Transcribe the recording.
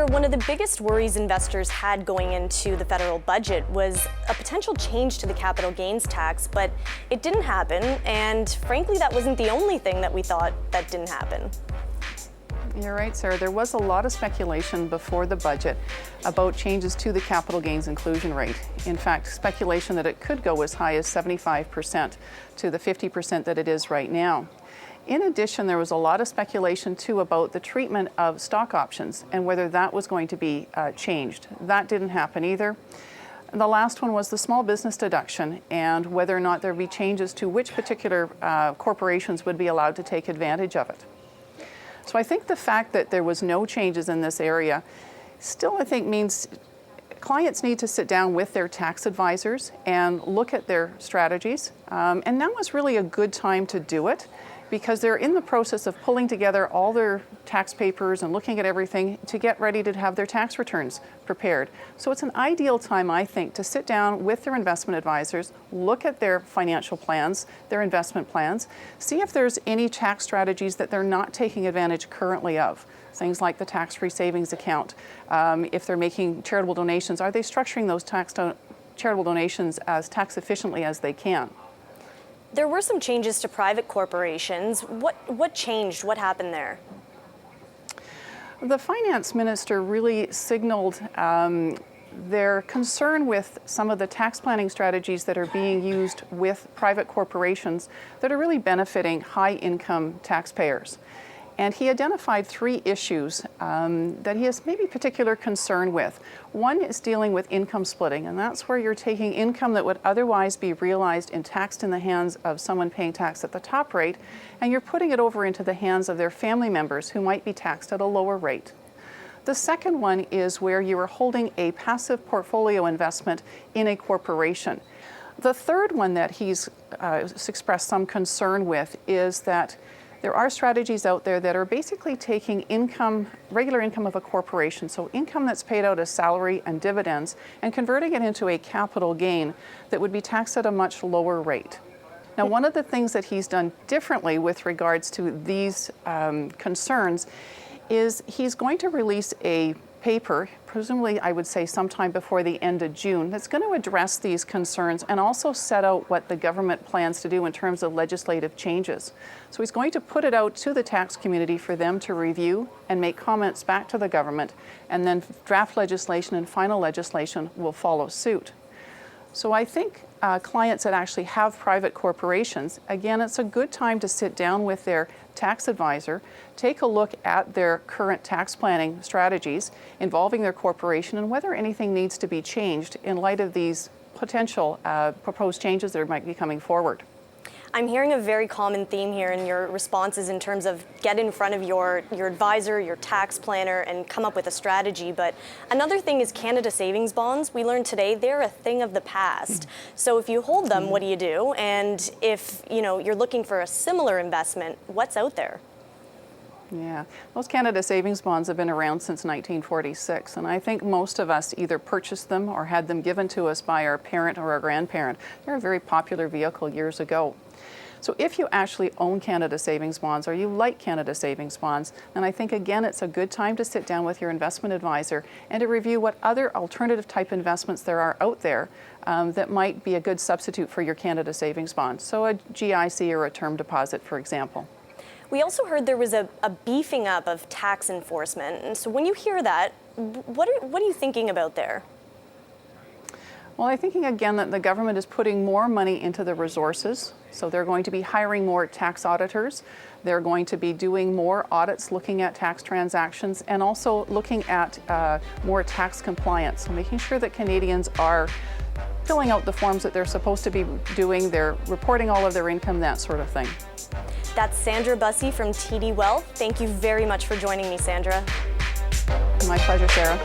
Sandra, one of the biggest worries investors had going into the federal budget was a potential change to the capital gains tax, but it didn't happen, and frankly, that wasn't the only thing that we thought that didn't happen. You're right, Sarah. There was a lot of speculation before the budget about changes to the capital gains inclusion rate. In fact, speculation that it could go as high as 75% to the 50% that it is right now. In addition, there was a lot of speculation too about the treatment of stock options and whether that was going to be changed. That didn't happen either. The last one was the small business deduction and whether or not there would be changes to which particular corporations would be allowed to take advantage of it. So I think the fact that there was no changes in this area still, I think, means clients need to sit down with their tax advisors and look at their strategies. And now is really a good time to do it, because they're in the process of pulling together all their tax papers and looking at everything to get ready to have their tax returns prepared. So it's an ideal time, I think, to sit down with their investment advisors, look at their financial plans, their investment plans, see if there's any tax strategies that they're not taking advantage currently of. Things like the tax-free savings account. If they're making charitable donations, are they structuring those charitable donations as tax efficiently as they can? There were some changes to private corporations. What changed? What happened there? The finance minister really signaled their concern with some of the tax planning strategies that are being used with private corporations that are really benefiting high-income taxpayers. And he identified three issues that he has maybe particular concern with. One is dealing with income splitting, and that's where you're taking income that would otherwise be realized and taxed in the hands of someone paying tax at the top rate, and you're putting it over into the hands of their family members who might be taxed at a lower rate. The second one is where you are holding a passive portfolio investment in a corporation. The third one that he's expressed some concern with is that there are strategies out there that are basically taking income, regular income of a corporation, so income that's paid out as salary and dividends, and converting it into a capital gain that would be taxed at a much lower rate. Now, one of the things that he's done differently with regards to these concerns is he's going to release a paper, presumably I would say sometime before the end of June, that's going to address these concerns and also set out what the government plans to do in terms of legislative changes. So he's going to put it out to the tax community for them to review and make comments back to the government, and then draft legislation and final legislation will follow suit. So I think clients that actually have private corporations, again, it's a good time to sit down with their tax advisor, take a look at their current tax planning strategies involving their corporation and whether anything needs to be changed in light of these potential proposed changes that might be coming forward. I'm hearing a very common theme here in your responses in terms of get in front of your advisor, your tax planner, and come up with a strategy. But another thing is Canada savings bonds. We learned today they're a thing of the past. So if you hold them, what do you do? And if you're looking for a similar investment, what's out there? Yeah, those Canada savings bonds have been around since 1946, and I think most of us either purchased them or had them given to us by our parent or our grandparent. They're a very popular vehicle years ago. So if you actually own Canada savings bonds or you like Canada savings bonds, then I think again it's a good time to sit down with your investment advisor and to review what other alternative type investments there are out there that might be a good substitute for your Canada savings bonds. So a GIC or a term deposit, for example. We also heard there was a beefing up of tax enforcement. And so when you hear that, what are you thinking about there? Well, I'm thinking again that the government is putting more money into the resources. So they're going to be hiring more tax auditors. They're going to be doing more audits looking at tax transactions and also looking at more tax compliance. So making sure that Canadians are filling out the forms that they're supposed to be doing, they're reporting all of their income, that sort of thing. That's Sandra Bussey from TD Wealth. Thank you very much for joining me, Sandra. My pleasure, Sarah.